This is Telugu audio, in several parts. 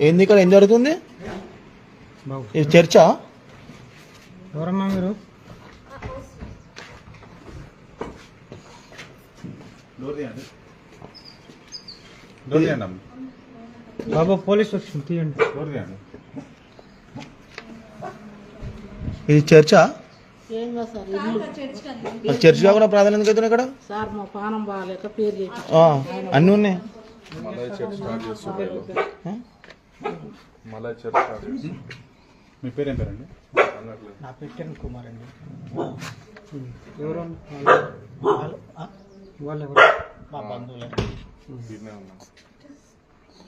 ఏంది ఇక్కడ ఏం జరుగుతుంది? ఇది చర్చా? ఎవరమ్మా మీరు? బాబు పోలీస్ వచ్చింది, తీయండి. ఇది చర్చా? చర్చ్ కాకుండా ప్రాధాన్యత అవుతుంది ఇక్కడ. అన్నీ ఉన్నాయి. మీ పేరు ఏం పేరండి? నా పేరు కిరణ్ కుమార్ అండి. ఎవరు వాళ్ళు? ఎవరు? మా బంధువులు.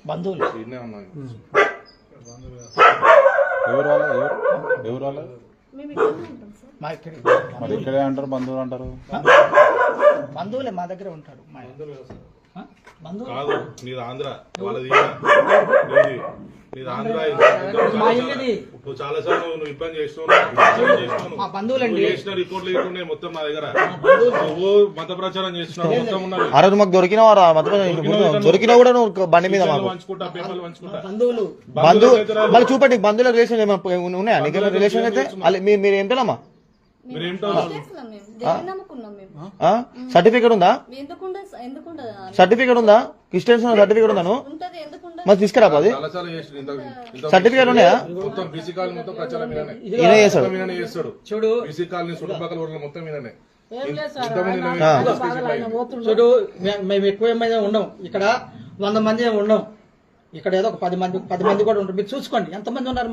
బంధువులు ఎవరు వాళ్ళ? ఎవరు వాళ్ళ? మరి ఇక్కడే అంటారు, బంధువులు అంటారు. బంధువులే, మా దగ్గర ఉంటాడు. కాదు, నీది ఆంధ్ర, వాళ్ళది చాలా సార్లు నువ్వు ఇబ్బంది చేసిన రిపోర్ట్లు లేకుండా మొత్తం నా దగ్గర నువ్వు మత ప్రచారం చేస్తున్నావు. మొత్తం ఉన్నది. ఆ రోజు మాకు దొరికినా దొరికినా కూడా నువ్వు బండి మీద పంచుకుంటా, పేపర్లు పంచుకుంటా. బంధువు మళ్ళీ చూపండి. బంధువుల రిలేషన్ ఏమైనా ఉన్నాయా? నీకు రిలేషన్ అయితే మీరు ఏంటమ్మా? సర్టిఫికేట్ ఉందా? సర్టిఫికేట్ ఉందా? క్రిస్టియన్స్ సర్టిఫికేట్ ఉందా? మరి తీసుకురా. అది సర్టిఫికేట్ ఉన్నాయా? ఈయన చేస్తాడు. చూడు, బీసీ కాలనీ చుట్టుపక్కల మొత్తం ఈయననే. చూడు, మేము ఎక్కువ ఏమైనా ఉన్నాం ఇక్కడ, 100 మంది ఉన్నాం ఇక్కడ. ఏదో ఒక 10 మంది కూడా ఉంటారు. మీరు చూసుకోండి ఎంతమంది ఉన్నారు.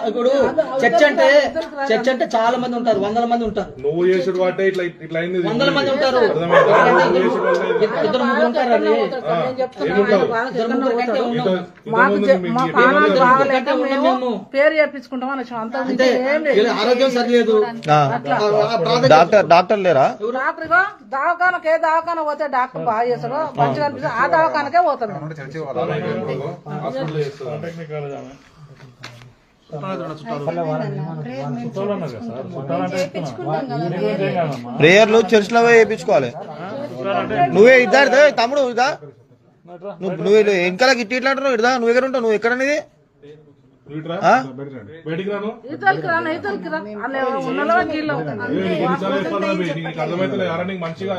ఇప్పుడు చర్చ్ అంటే చాలా మంది ఉంటారు, 100 మంది ఉంటారు. నువ్వు చేసుడు వాటే ఇట్లా 100 మంది ఉంటారు. ఇద్దరు ముగ్గురు ఉంటారు. పేరు చేపించుకుంటాం. ఆరోగ్యం సరిలేదు. డాక్టర్ లేరా? డాక్టర్ దవాఖానకే దవాఖాన పోతే డాక్టర్ బాగా చేస్తాడు, మంచిగా అనిపిస్తుంది. ఆ దవాఖానకే పోతాం. ప్రేయర్లు చర్చ్ లో వేయించుకోవాలి. నువ్వే ఇద్దరు తమ్ముడు ఇదా, నువ్వు వెనకాల గిట్టి ఇట్లా అంటున్నావు. ఇదా నువ్వు ఎక్కడ ఉంటావు? నువ్వు ఎక్కడ అనేది? మంచిగా